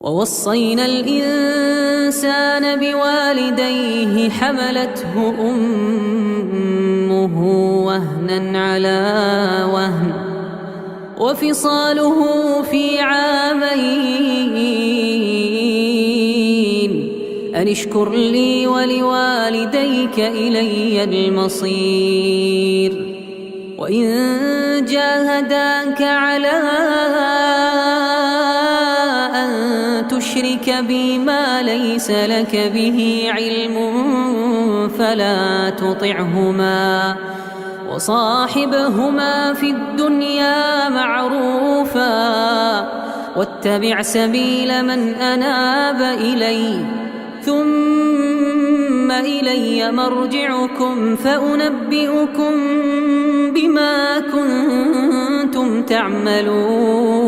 ووصينا الإنسان بوالديه حملته أمه وهنا على وهن وفصاله في عامين أن اشكر لي ولوالديك إلي المصير وإن جاهداك على أن تشرك بي ما ليس لك به علم فلا تطعهما وصاحبهما في الدنيا معروفا واتبع سبيل من أناب إلي ثم إلي مرجعكم فأنبئكم بما كنتم تعملون.